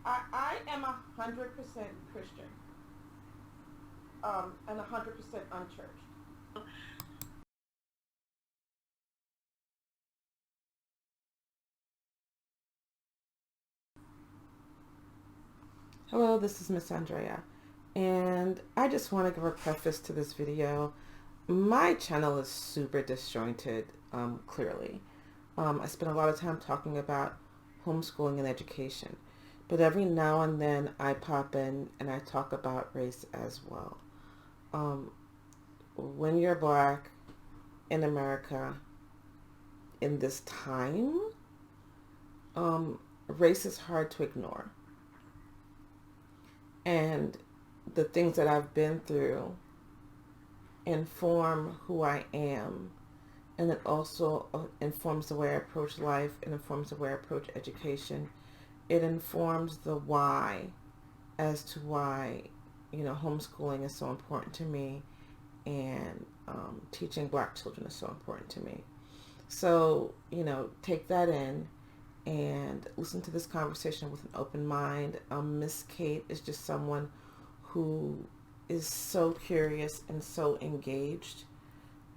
I am 100% Christian, and 100% unchurched. Hello, this is Miss Andrea, and I just want to give a preface to this video. My channel is super disjointed, clearly. I spend a lot of time talking about homeschooling and education, but every now and then I pop in and I talk about race as well. Um, when you're black in America in this time, race is hard to ignore. And the things that I've been through inform who I am. And it also informs the way I approach life. It informs the way I approach education. It informs the why as to why, homeschooling is so important to me, and teaching black children is so important to me. So, take that in and listen to this conversation with an open mind. Miss Kate is just someone who is so curious and so engaged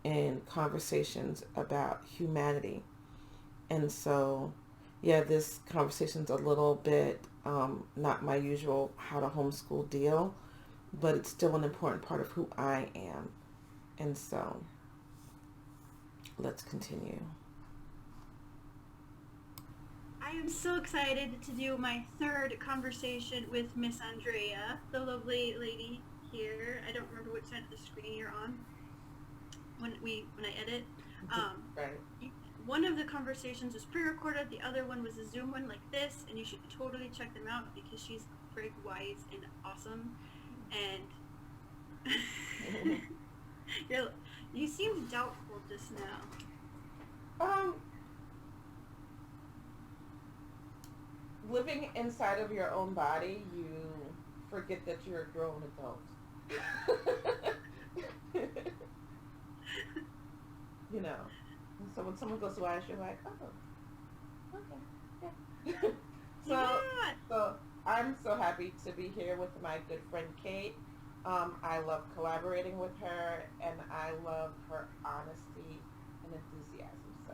in conversations about humanity. And so, yeah, this conversation's a little bit not my usual how to homeschool deal, but it's still an important part of who I am. And so, let's continue. I am so excited to do my third conversation with Miss Andrea, the lovely lady here. I don't remember which side of the screen you're on when I edit. Um, Right. One of the conversations was pre-recorded. The other one was a Zoom one like this, and you should totally check them out because she's very wise and awesome. And you seemed doubtful just now. Um, Living inside of your own body, you forget that you're a grown adult. you know. And so when someone goes wise, you're like, oh, okay, yeah. so, Yeah. so I'm so happy to be here with my good friend Kate. I love collaborating with her, and I love her honesty and enthusiasm. So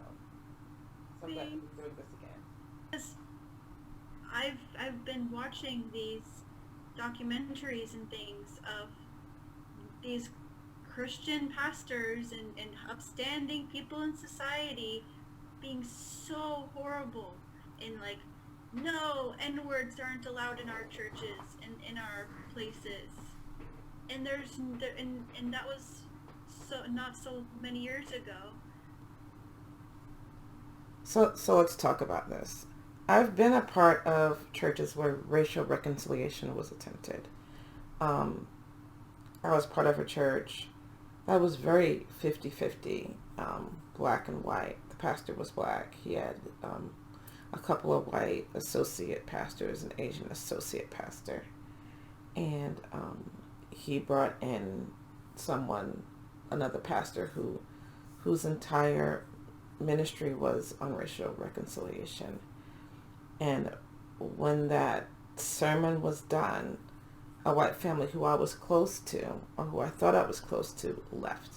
I'm glad to be doing this again. I've been watching these documentaries and things of these Christian pastors and upstanding people in society being so horrible and like, no, N words aren't allowed in our churches and in our places. And and that was so not so many years ago. So let's talk about this. I've been a part of churches where racial reconciliation was attempted. Um, I was part of a church that was very 50-50, black and white. The pastor was black. He had a couple of white associate pastors, an Asian associate pastor. And he brought in another pastor whose entire ministry was on racial reconciliation. And when that sermon was done, a white family who I was close to, or who I thought I was close to, left.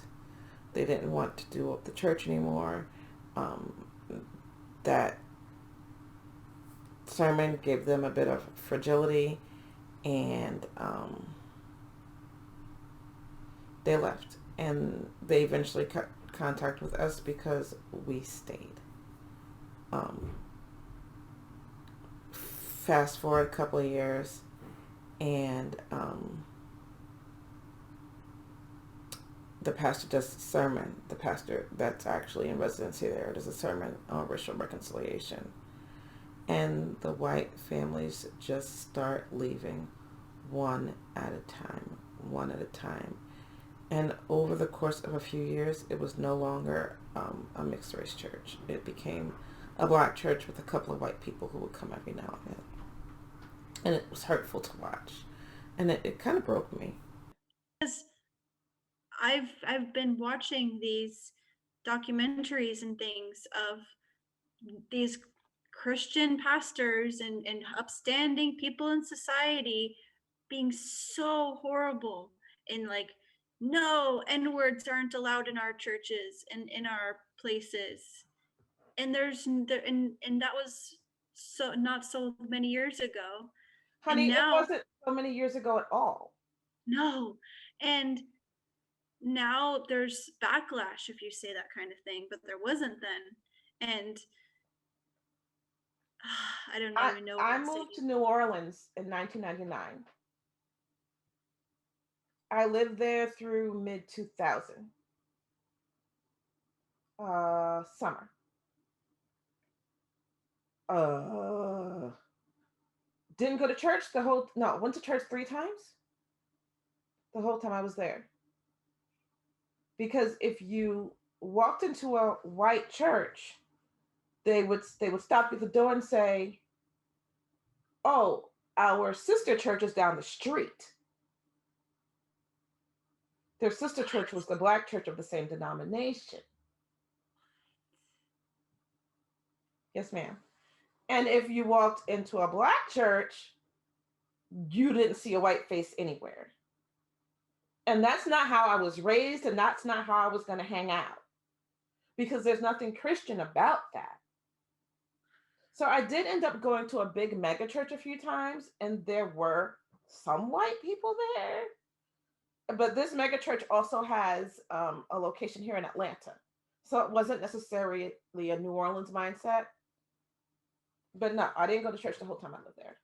They didn't want to do up the church anymore. Um, that sermon gave them a bit of fragility, and they left. And they eventually cut contact with us because we stayed. Um, Fast forward a couple of years, and the pastor does a sermon. The pastor that's actually in residency there does a sermon on racial reconciliation. And the white families just start leaving one at a time, one at a time. And over the course of a few years, it was no longer a mixed race church. It became a black church with a couple of white people who would come every now and then. And it was hurtful to watch. And it kind of broke me. Because I've been watching these documentaries and things of these Christian pastors and upstanding people in society being so horrible and like, no, N-words aren't allowed in our churches and in our places. And and that was so not so many years ago. And Honey, it now, wasn't so many years ago at all. no. And now there's backlash if you say that kind of thing, but there wasn't then. And I don't I even know I what to say. moved to New Orleans in 1999. I lived there through mid 2000. Summer. Uh, didn't go to church the whole no, went to church 3 times the whole time I was there. Because if you walked into a white church, they would stop you at the door and say, "Oh, our sister church is down the street." Their sister church was the black church of the same denomination. Yes, ma'am. And if you walked into a black church, you didn't see a white face anywhere. And that's not how I was raised, and that's not how I was going to hang out because there's nothing Christian about that. So I did end up going to a big mega church a few times, and there were some white people there. But this mega church also has a location here in Atlanta. So it wasn't necessarily a New Orleans mindset. But no, I didn't go to church the whole time I lived there.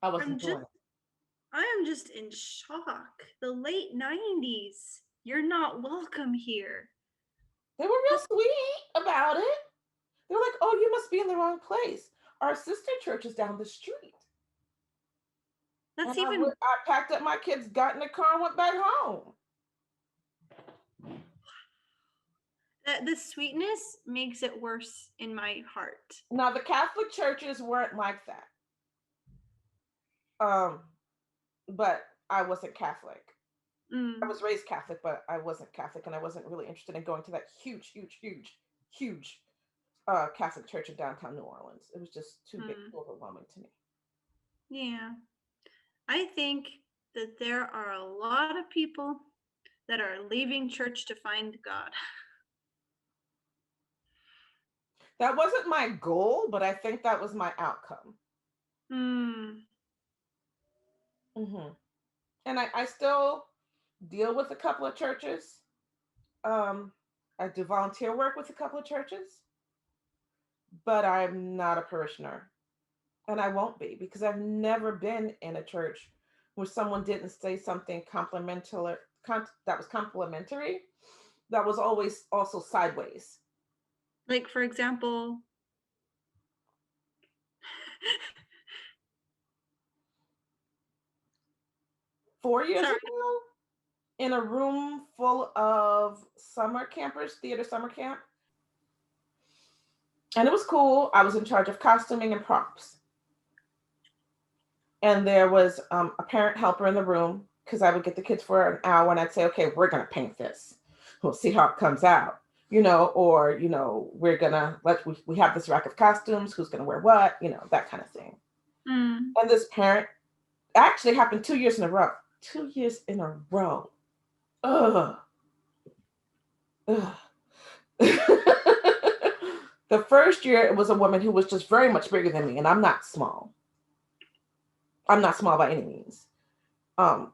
I I'm wasn't just doing it. I am just in shock. The late 90s. You're not welcome here. They were real That's sweet about it. They're like, "Oh, you must be in the wrong place. Our sister church is down the street." And that's I, even I packed up my kids, got in the car, and went back home. that the sweetness makes it worse in my heart. Now, the Catholic churches weren't like that. Um, but I wasn't Catholic. I Mm, was raised Catholic, but I wasn't Catholic, and I wasn't really interested in going to that huge Catholic church in downtown New Orleans. It was just too big, mm. too overwhelming to me. Yeah. I think that there are a lot of people that are leaving church to find God. That wasn't my goal, but I think that was my outcome. Hmm. Hmm. And I still deal with a couple of churches. Um, I do volunteer work with a couple of churches, but I'm not a parishioner. And I won't be because I've never been in a church where someone didn't say something complimentary, that was complimentary, that was always also sideways. Like, for example, 4 years sorry. ago, in a room full of summer campers, theater summer camp, and it was cool. I was in charge of costuming and props. And there was a parent helper in the room because I would get the kids for an hour and I'd say, "Okay, we're going to paint this. We'll see how it comes out. Or, we're going to we have this rack of costumes. Who's going to wear what? That kind of thing." Mm. And this parent actually happened 2 years in a row. 2 years in a row. Ugh. Ugh. The first year, it was a woman who was just very much bigger than me, and I'm not small. I'm not small by any means. Um,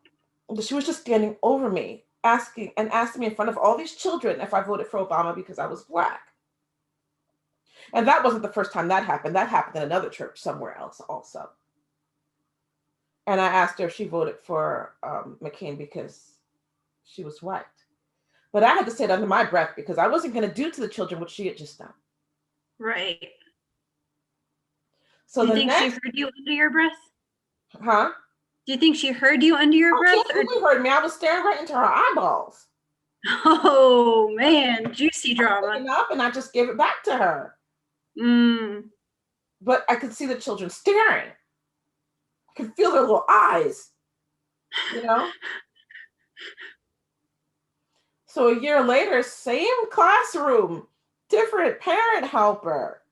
she was just standing over me, asking me in front of all these children if I voted for Obama because I was black. And that wasn't the first time that happened. That happened in another church somewhere else also. And I asked her if she voted for McCain because she was white. But I had to say it under my breath because I wasn't going to do to the children what she had just done. Right. So Do you the think she next, heard you under your breath? huh? Do you think she heard you under your Oh, she breath? Or absolutely heard me. I was staring right into her eyeballs. oh man, juicy I was drama. looking up and I just gave it back to her. Mm. But I could see the children staring. I could feel their little eyes, you know? So a year later, same classroom, different parent helper.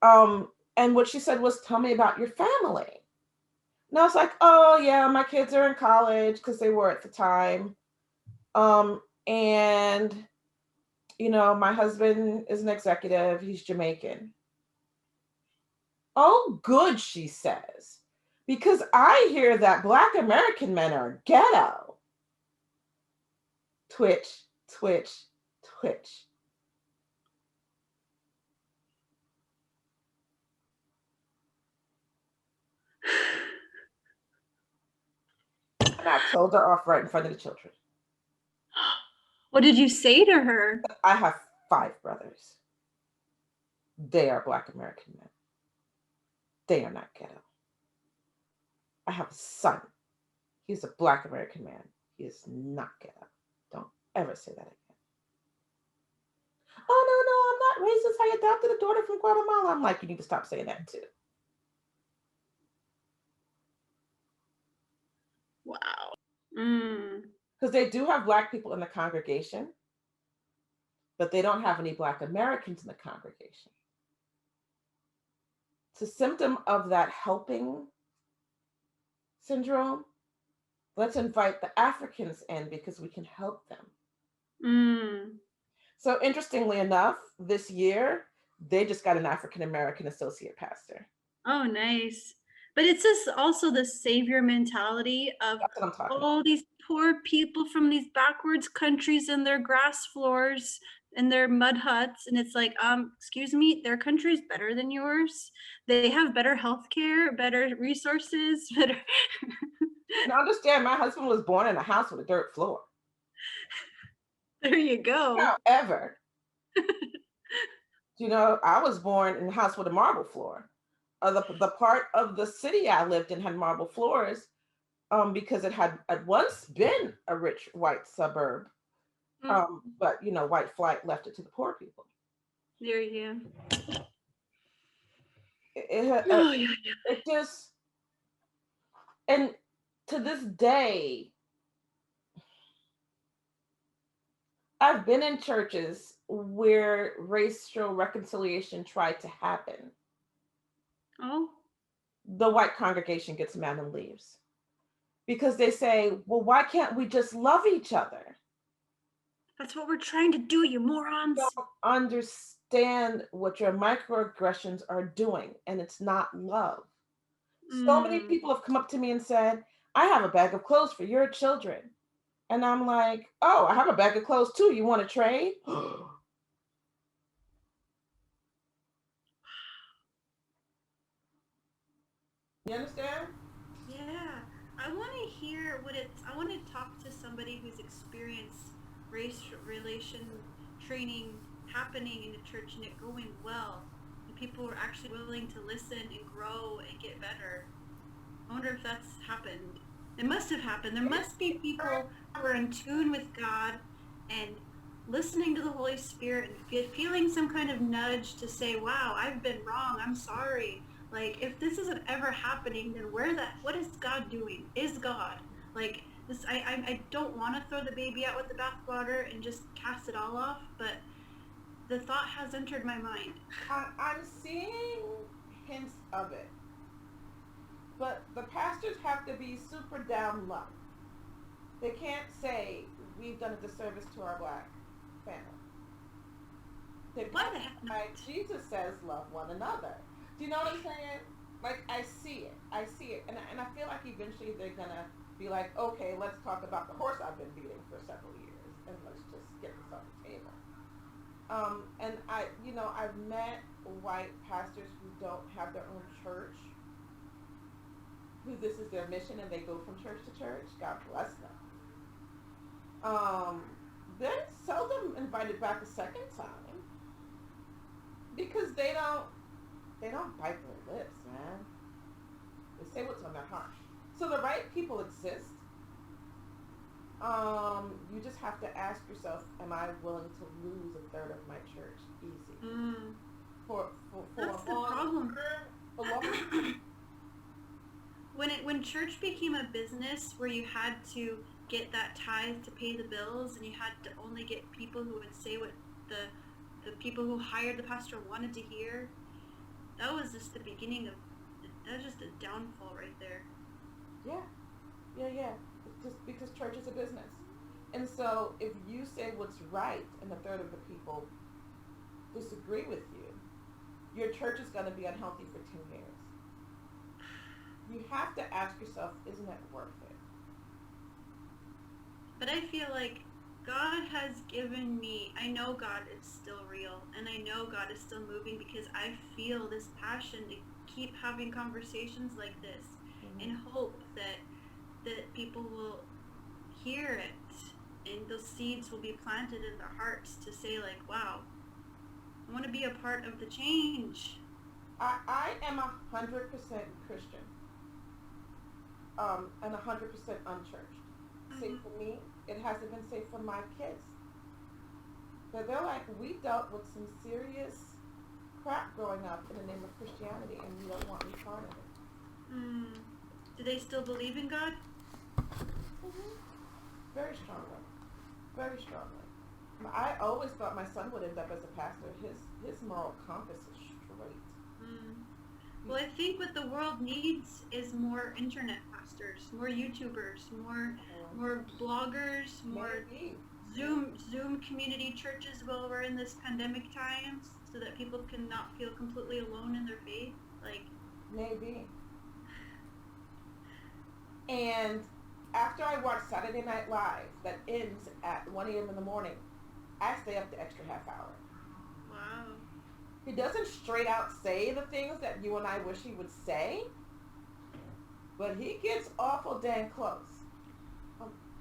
And what she said was, tell me about your family. And I was like, oh yeah, my kids are in college, because they were at the time. And my husband is an executive. He's Jamaican. Oh, good, she says, because I hear that Black American men are ghetto. Twitch, twitch, twitch. And I told her off right in front of the children. What did you say to her? I have 5 brothers. They are Black American men. They are not ghetto. I have a son. He's a Black American man. He is not ghetto. Don't ever say that again. Oh, no, I'm not racist. I adopted a daughter from Guatemala. I'm like, you need to stop saying that too. Wow. Because they do have Black people in the congregation, but they don't have any Black Americans in the congregation. It's a symptom of that helping syndrome. Let's invite the Africans in because we can help them. So interestingly enough, this year, they just got an African American associate pastor. Oh, nice. But it's just also the savior mentality of all these poor people from these backwards countries and their grass floors and their mud huts. And it's like, excuse me, their country's better than yours. They have better healthcare, better resources, better. And understand, my husband was born in a house with a dirt floor. There you go. However, I was born in a house with a marble floor. The part of the city I lived in had marble floors because it had once been a rich white suburb. But white flight left it to the poor people. There you go. It just, and to this day, I've been in churches where racial reconciliation tried to happen. Oh. The white congregation gets mad and leaves because they say, well, why can't we just love each other? That's what we're trying to do, you morons. You don't understand what your microaggressions are doing, and it's not love. So many people have come up to me and said, I have a bag of clothes for your children. And I'm like, oh, I have a bag of clothes too. You want to trade? You understand? Yeah. I want to hear I want to talk to somebody who's experienced race relation training happening in the church and it going well. And people are actually willing to listen and grow and get better. I wonder if that's happened. It must have happened. There must be people who are in tune with God and listening to the Holy Spirit and feeling some kind of nudge to say, wow, I've been wrong. I'm sorry. Like, if this isn't ever happening, then what is God doing? Is God? Like, this, I don't want to throw the baby out with the bathwater and just cast it all off, but the thought has entered my mind. I'm seeing hints of it. But the pastors have to be super down low. They can't say, we've done a disservice to our Black family. Like Jesus says, love one another. Do you know what I'm saying? Like, I see it. And I feel like eventually they're going to be like, okay, let's talk about the horse I've been beating for several years. And let's just get this on the table. And I've met white pastors who don't have their own church, who this is their mission and they go from church to church. God bless them. They're seldom invited back a second time because they don't bite their lips, man. They say what's on their heart. So the right people exist. You just have to ask yourself, am I willing to lose a third of my church easy? That's the problem. When church became a business where you had to get that tithe to pay the bills and you had to only get people who would say what the people who hired the pastor wanted to hear, that was just the beginning of, that was just a downfall right there. Yeah, yeah. It's just because church is a business. And so if you say what's right and a third of the people disagree with you, your church is going to be unhealthy for 10 years. You have to ask yourself, isn't it worth it? But I feel like God has given me, I know God is still real, and I know God is still moving because I feel this passion to keep having conversations like this in hope that people will hear it and those seeds will be planted in their hearts to say like, wow, I want to be a part of the change. I am 100% Christian, and 100% unchurched. Safe for me, it hasn't been safe for my kids. But they're like, we dealt with some serious crap growing up in the name of Christianity, and you don't want me part of it. Do they still believe in God? Very strongly. Very strongly. I always thought my son would end up as a pastor. His moral compass is straight. Well, I think what the world needs is more internet pastors, more YouTubers, more bloggers, more Maybe. Zoom community churches while we're in this pandemic times, so that people can not feel completely alone in their faith. Like, maybe. And after I watch Saturday Night Live that ends at 1 a.m. in the morning, I stay up the extra half hour. wow. He doesn't straight out say the things that you and I wish he would say, but he gets awful dang close.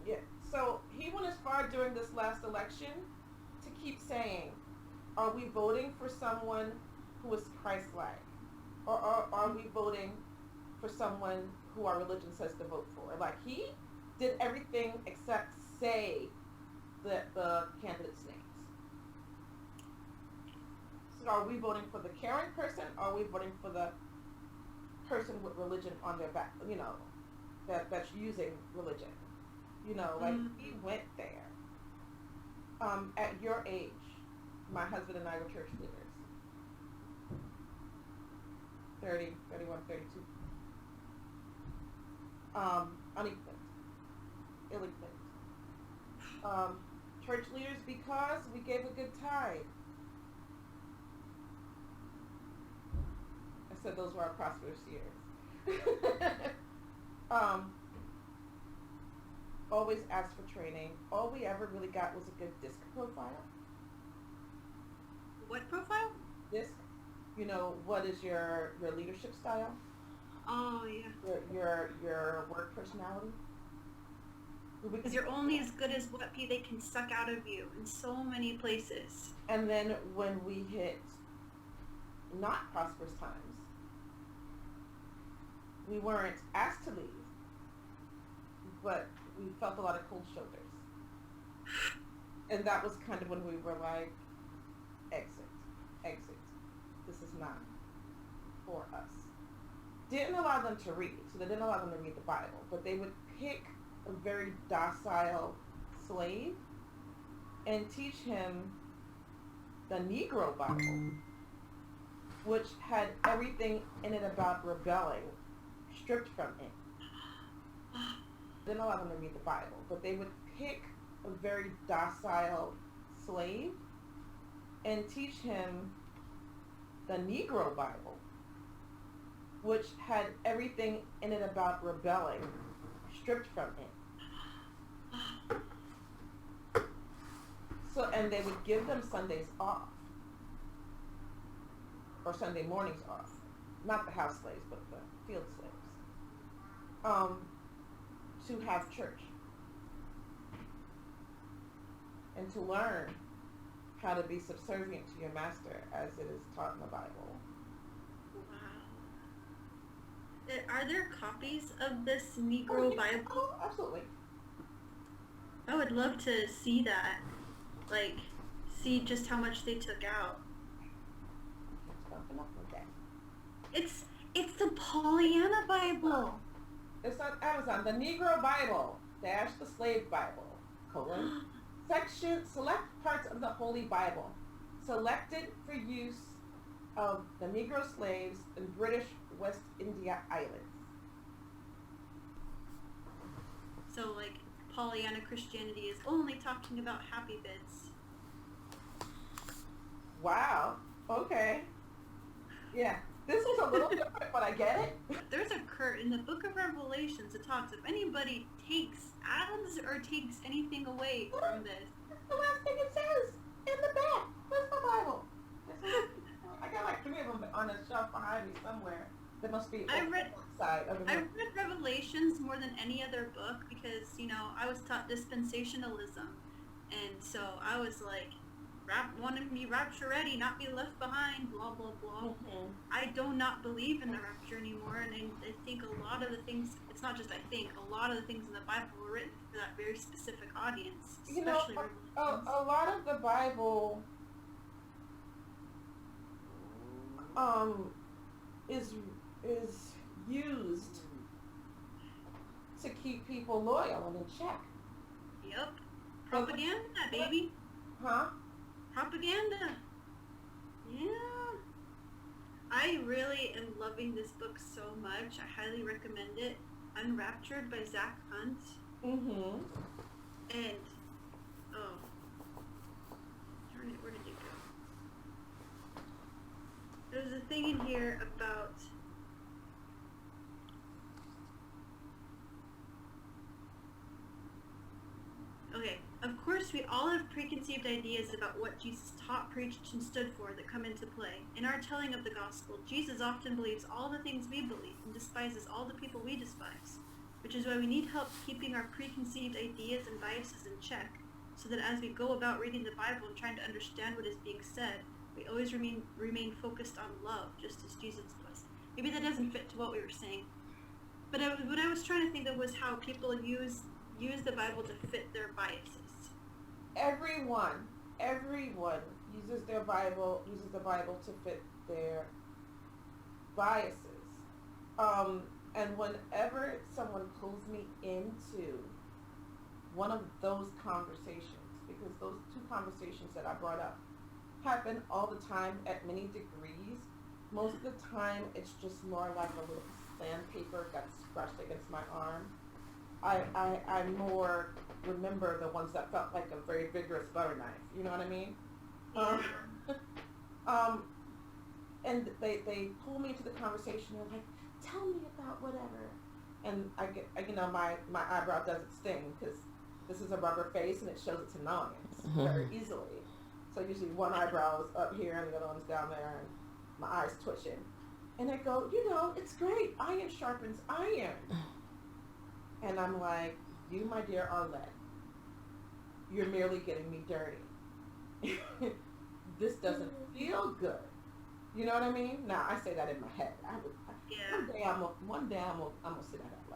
Yeah. So he went as far during this last election to keep saying, are we voting for someone who is Christ-like? Or are we voting for someone who our religion says to vote for? Like, he did everything except say the candidates' names. So are we voting for the caring person, or are we voting for the person with religion on their back, that's using religion? Like, he went there. At your age, my husband and I were church leaders. 30, 31, 32. Unequipped. Ill-equipped. Church leaders because we gave a good tithe. I said those were our prosperous years. Always asked for training. All we ever really got was a good disc profile. What profile? Disc. What is your leadership style? Oh, yeah. Your work personality. Because you're only as good as what they can suck out of you in so many places. And then when we hit not prosperous times, we weren't asked to leave, but we felt a lot of cold shoulders. And that was kind of when we were like, exit. This is not for us. Didn't allow them to read, so they didn't allow them to read the Bible, but they would pick a very docile slave and teach him the Negro Bible, which had everything in it about rebelling stripped from it. Didn't allow them to read the Bible, but they would pick a very docile slave and teach him the Negro Bible, which had everything in it about rebelling stripped from it. So, and they would give them Sundays off, or Sunday mornings off. Not the house slaves, but the field slaves. To have church. And to learn how to be subservient to your master as it is taught in the Bible. Wow. Are there copies of this Negro Bible? Oh, absolutely. I would love to see that. Like, see just how much they took out. It's the Pollyanna Bible. It's on Amazon. The Negro Bible - the Slave Bible, section, select parts of the Holy Bible, selected for use of the Negro slaves in British West India Islands. So, like, Pollyanna Christianity is only talking about happy bits. Wow. Okay. Yeah. This was a little different, but I get it. There's a in the book of Revelations, it talks if anybody adds or takes anything away from this. That's the last thing it says in the back. Where's the Bible? I got like 3 of them on a shelf behind me somewhere. There must be I read side of I read Revelations more than any other book because, I was taught dispensationalism. And so I was like, wanting to be rapture ready, not be left behind, blah, blah, blah. Mm-hmm. I do not believe in the rapture anymore. And I think a lot of the things, it's not just I think, a lot of the things in the Bible were written for that very specific audience. Especially a lot of the Bible is used to keep people loyal and in check. Yep. Propaganda, baby. Huh? Propaganda. Yeah. I really am loving this book so much. I highly recommend it. Unraptured by Zach Hunt. Mm-hmm. And, where did it go? There's a thing in here about okay, of course we all have preconceived ideas about what Jesus taught, preached, and stood for that come into play. In our telling of the gospel, Jesus often believes all the things we believe and despises all the people we despise, which is why we need help keeping our preconceived ideas and biases in check, so that as we go about reading the Bible and trying to understand what is being said, we always remain focused on love, just as Jesus was. Maybe that doesn't fit to what we were saying, but what I was trying to think of was how people use the Bible to fit their biases. Everyone uses the Bible to fit their biases. And whenever someone pulls me into one of those conversations, because those 2 conversations that I brought up happen all the time at many degrees, most of the time it's just more like a little sandpaper got scratched against my arm. I more remember the ones that felt like a very vigorous butter knife. You know what I mean? Yeah. And they pull me into the conversation. They're like, tell me about whatever. And I get, my eyebrow doesn't sting because this is a rubber face and it shows its annoyance very easily. So usually one eyebrow is up here and the other one's down there and my eye's twitching. And they go, it's great. Iron sharpens iron. And I'm like, you, my dear, are lead. You're merely getting me dirty. This doesn't feel good. You know what I mean? Now, I say that in my head. One day I'm gonna say that out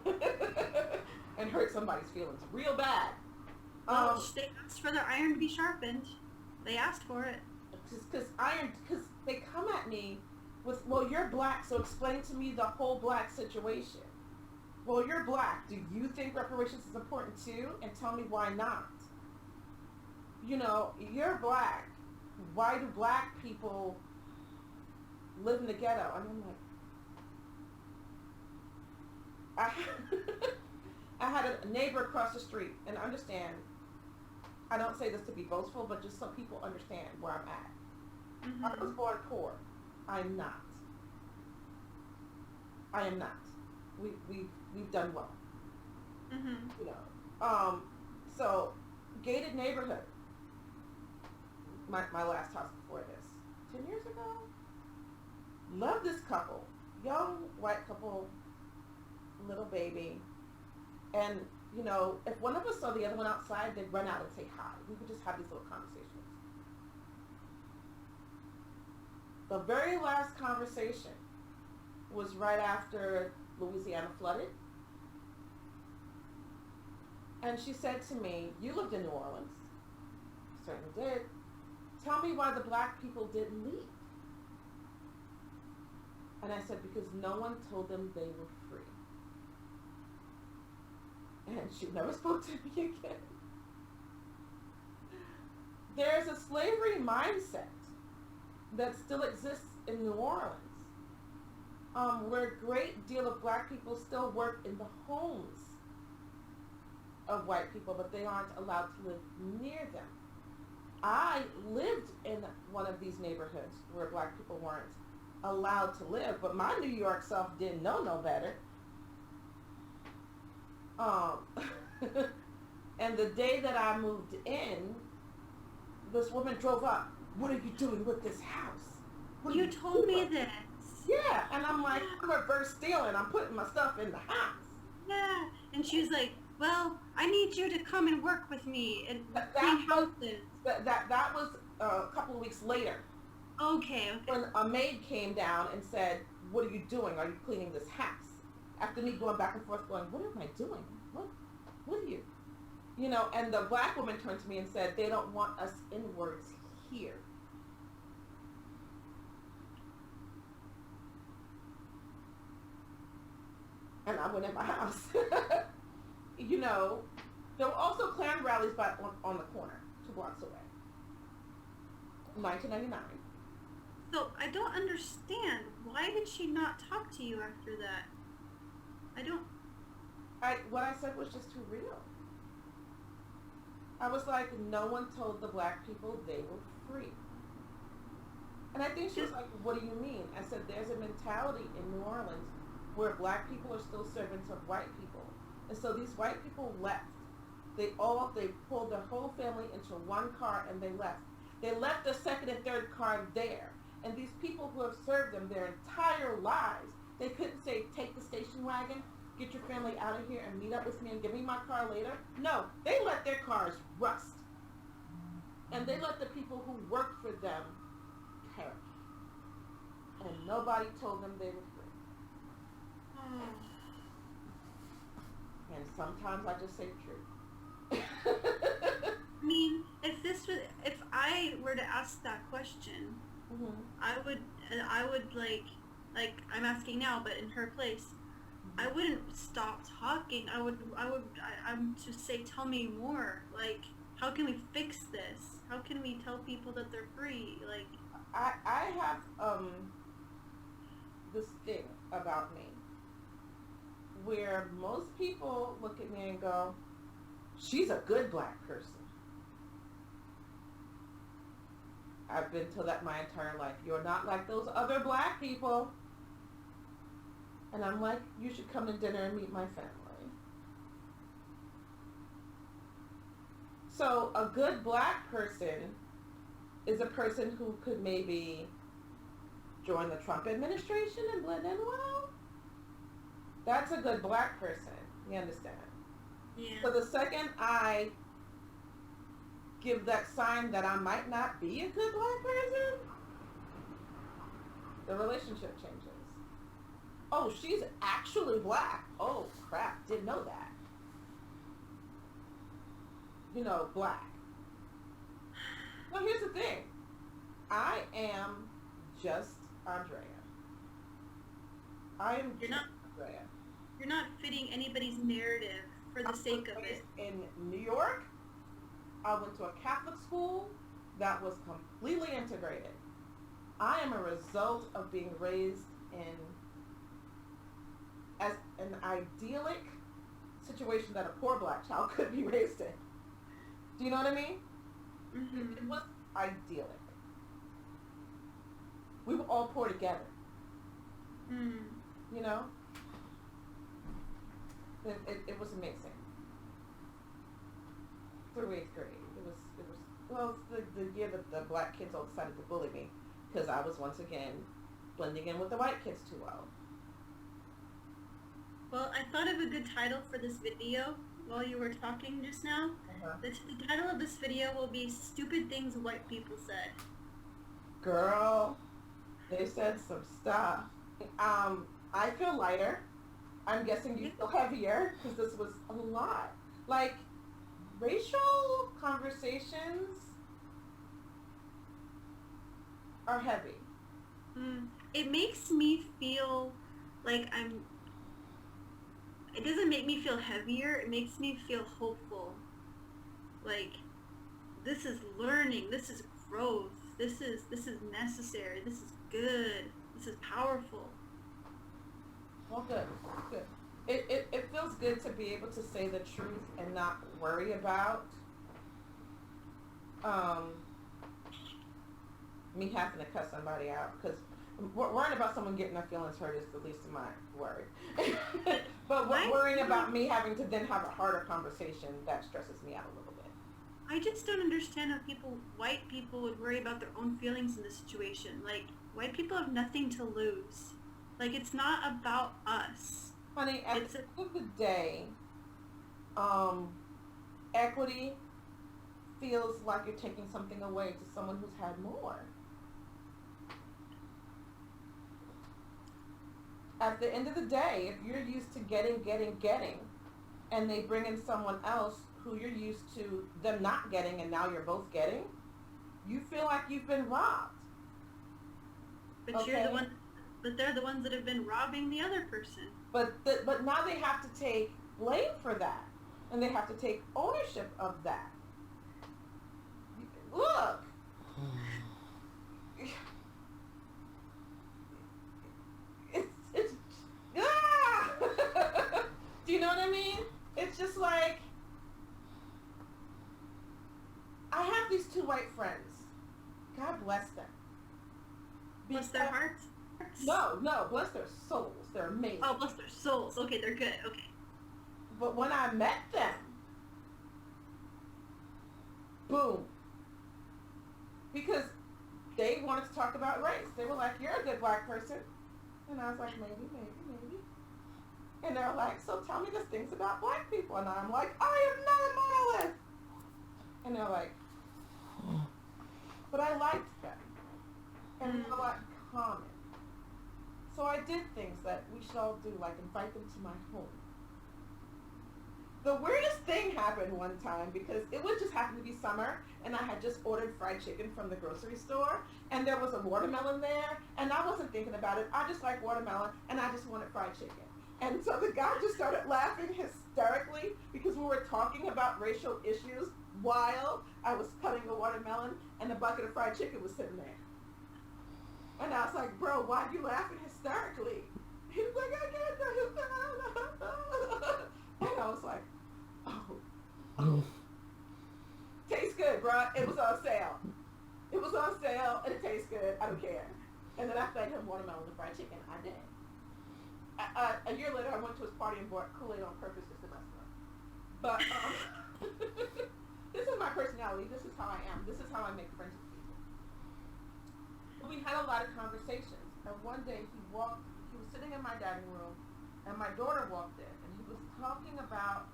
loud. And hurt somebody's feelings real bad. They asked for their iron to be sharpened. They asked for it. Because they come at me with, well, you're black, so explain to me the whole black situation. Well, you're black. Do you think reparations is important too? And tell me why not. You're black. Why do black people live in the ghetto? And I'm like, I had a neighbor across the street, and understand, I don't say this to be boastful, but just so people understand where I'm at. Mm-hmm. I was born poor. I'm not. I am not. We've done well. Mm-hmm. So gated neighborhood. My last house before this, 10 years ago. Love this couple, young white couple, little baby, and if one of us saw the other one outside, they'd run out and say hi. We would just have these little conversations. The very last conversation was right after Louisiana flooded. And she said to me, you lived in New Orleans. Certainly did. Tell me why the black people didn't leave. And I said, because no one told them they were free. And she never spoke to me again. There's a slavery mindset that still exists in New Orleans, where a great deal of black people still work in the homes of white people, but they aren't allowed to live near them. I lived in one of these neighborhoods where black people weren't allowed to live, but my New York self didn't know no better. Um, and the day that I moved in, this woman drove up. What are you doing with this house? What are You told me doing? this. Yeah, and I'm like, I'm reverse stealing. I'm putting my stuff in the house. Yeah. And she was like, well, I need you to come and work with me and clean houses. That was a couple of weeks later Okay. when a maid came down and said, what are you doing? Are you cleaning this house? After me going back and forth going, what am I doing? What are you? You know, and the black woman turned to me and said, they don't want us inwards here. And I went in my house. You know, there were also Klan rallies on the corner, 2 blocks away. 1999. So I don't understand. Why did she not talk to you after that? What I said was just too real. I was like, no one told the black people they were free. And I think she was like, what do you mean? I said, there's a mentality in New Orleans where black people are still servants of white people. And so these white people left. They pulled their whole family into one car and they left. They left the second and third car there. And these people who have served them their entire lives, they couldn't say, take the station wagon, get your family out of here and meet up with me and give me my car later. No, they let their cars rust. And they let the people who worked for them perish. And nobody told them they were free. And sometimes I just say truth. I mean, if I were to ask that question, Mm-hmm. I would like I'm asking now, but in her place, I wouldn't stop talking. I'm to say, tell me more. Like, how can we fix this? How can we tell people that they're free? Like, I have this thing about me where most people look at me and go, she's a good black person. I've been told that my entire life. You're not like those other black people. And I'm like, you should come to dinner and meet my family. So a good black person is a person who could maybe join the Trump administration and blend in well. That's a good black person. You understand? yeah. So the second I give that sign that I might not be a good black person, the relationship changes. Oh, she's actually black. Oh, crap. Didn't know that. You know, black. Well, here's the thing. I am just Andrea. I am You're just not Andrea. You're not fitting anybody's narrative for the sake of it. In New York, I went to a Catholic school that was completely integrated. I am a result of being raised in as an idyllic situation that a poor black child could be raised in. Do you know what I mean? Mm-hmm. It was idyllic. We were all poor together. Mm. You know? It was amazing. Through 8th grade. It was well, it's the year that the black kids all decided to bully me because I was once again blending in with the white kids too well. Well, I thought of a good title for this video while you were talking just now. Uh-huh. The title of this video will be Stupid Things White People Said. Girl, they said some stuff. I feel lighter. I'm guessing you feel heavier because this was a lot. Like, racial conversations are heavy. It makes me feel like it doesn't make me feel heavier, it makes me feel hopeful. Like, this is learning, this is growth. This is necessary. This is good. This is powerful. Well, good, good. It feels good to be able to say the truth and not worry about um, me having to cuss somebody out, because worrying about someone getting their feelings hurt is the least of my worry. But worrying about me having to then have a harder conversation, that stresses me out a little bit. I just don't understand how white people would worry about their own feelings in this situation. Like, white people have nothing to lose. Like, it's not about us. Honey, at the end of the day, equity feels like you're taking something away to someone who's had more. At the end of the day, if you're used to getting, and they bring in someone else who you're used to them not getting, and now you're both getting, you feel like you've been robbed. But okay? But they're the ones that have been robbing the other person. But now they have to take blame for that, and they have to take ownership of that. Look. It's Do you know what I mean? It's just like, I have these two white friends. God bless them. Bless their hearts? No, bless their souls. They're amazing. Oh, bless their souls. Okay, they're good. Okay. But when I met them, boom. Because they wanted to talk about race. They were like, you're a good black person. And I was like, maybe. And they're like, so tell me the things about black people. And I'm like, I am not a monolith. And they're like, but I liked them. And we had a lot in common. So I did things that we should all do, like invite them to my home. The weirdest thing happened one time, because it would just happen to be summer, and I had just ordered fried chicken from the grocery store, and there was a watermelon there, and I wasn't thinking about it. I just like watermelon, and I just wanted fried chicken. And so the guy just started laughing hysterically because we were talking about racial issues while I was cutting a watermelon, and a bucket of fried chicken was sitting there. And I was like, bro, why are you laughing hysterically? He was like, I can't do it. And I was like, oh. Tastes good, bro. It was on sale. And it tastes good. I don't care. And then I fed him watermelon and fried chicken. I did. A year later, I went to his party and bought Kool-Aid on purpose just to mess with him. But this is my personality. This is how I am. This is how I make friends with people. We had a lot of conversations. And one day he was sitting in my dining room, and my daughter walked in, and he was talking about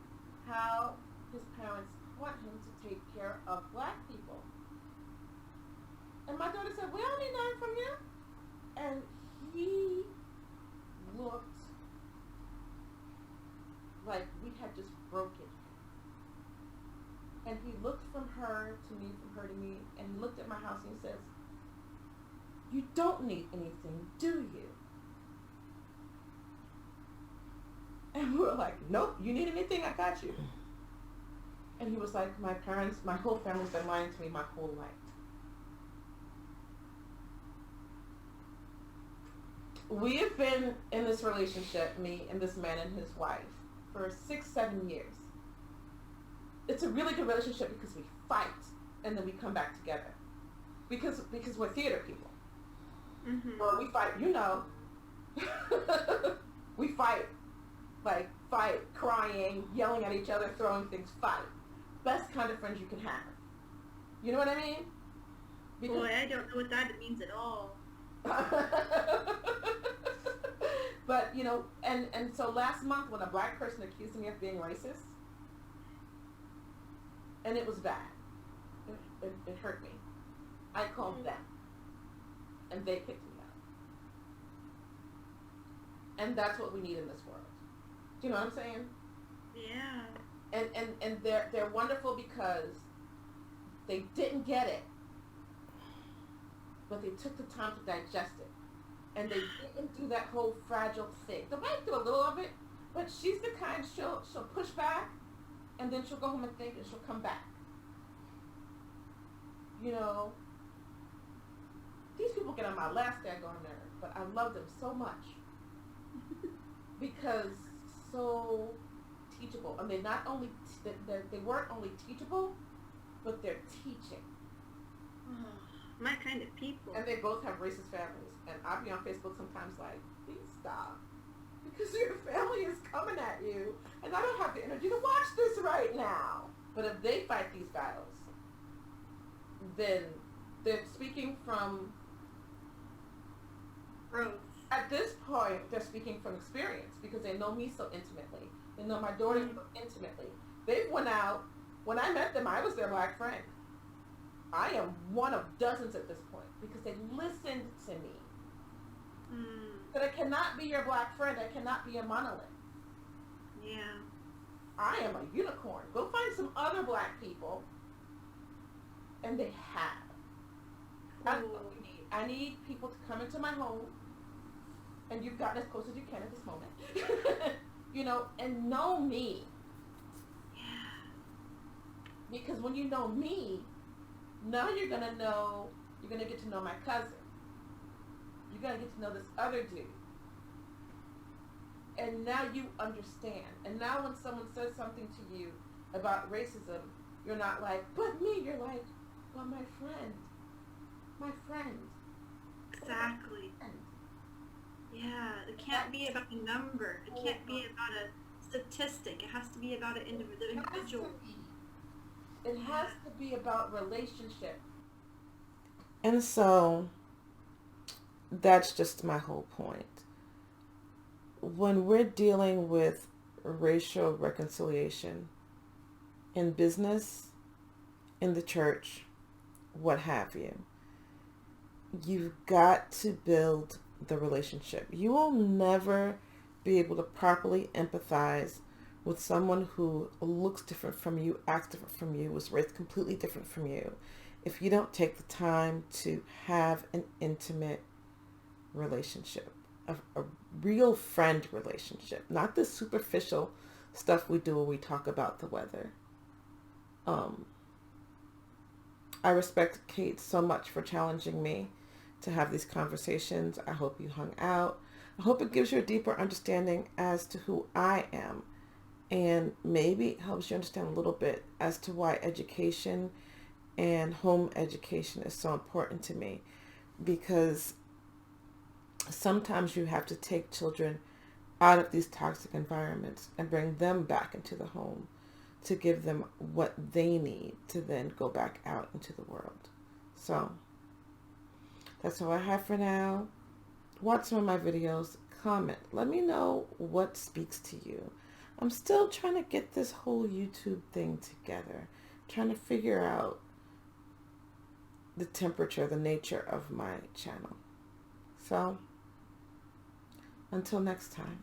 how his parents want him to take care of black people. And my daughter said, we don't need nothing from you. And he looked like we had just broken him. And he looked from her to me, and he looked at my house and he says, you don't need anything, do you? And we were like, nope, you need anything, I got you. And he was like, my whole family's been lying to me my whole life. We have been in this relationship, me and this man and his wife, for 6-7 years. It's a really good relationship because we fight and then we come back together. Because we're theater people. Mm-hmm. Or we fight, we fight, crying, yelling at each other, throwing things, fight. Best kind of friends you can have. You know what I mean? Boy, I don't know what that means at all. But, and so last month when a black person accused me of being racist, and it was bad. It hurt me. I called them. And they kicked me out. And that's what we need in this world. Do you know what I'm saying? Yeah. And they're wonderful because they didn't get it, but they took the time to digest it. And they didn't do that whole fragile thing. The wife did a little of it, but she's the kind, she'll push back, and then she'll go home and think, and she'll come back. these people get on my last daggone nerve, but I love them so much because so teachable. And they not only they weren't only teachable, but they're teaching. My kind of people. And they both have racist families. And I'll be on Facebook sometimes like, please stop. Because your family is coming at you, and I don't have the energy to watch this right now. But if they fight these battles, then they're speaking from growth. At this point, they're speaking from experience because they know me so intimately. They know my daughter so intimately. They went out. When I met them, I was their black friend. I am one of dozens at this point because they listened to me. But I cannot be your black friend. I cannot be a monolith. Yeah. I am a unicorn. Go find some other black people. And they have. That's what we need. I need people to come into my home. And you've gotten as close as you can at this moment. You know, and know me. Yeah. Because when you know me, now you're going to get to know my cousin. You're going to get to know this other dude. And now you understand. And now when someone says something to you about racism, you're not like, but me. You're like, well, my friend. My friend. Exactly. Yeah, it can't be about a number. It can't be about a statistic. It has to be about an individual. It has to be about relationship. And so that's just my whole point. When we're dealing with racial reconciliation in business, in the church, what have you, you've got to build the relationship. You will never be able to properly empathize with someone who looks different from you, acts different from you, was raised completely different from you, if you don't take the time to have an intimate relationship, a real friend relationship, not the superficial stuff we do when we talk about the weather. I respect Kate so much for challenging me to have these conversations. I hope you hung out. I hope it gives you a deeper understanding as to who I am, and maybe it helps you understand a little bit as to why education and home education is so important to me, because sometimes you have to take children out of these toxic environments and bring them back into the home to give them what they need to then go back out into the world. So that's all I have for now. Watch some of my videos. Comment. Let me know what speaks to you. I'm still trying to get this whole YouTube thing together. Trying to figure out the temperature, the nature of my channel. So, until next time.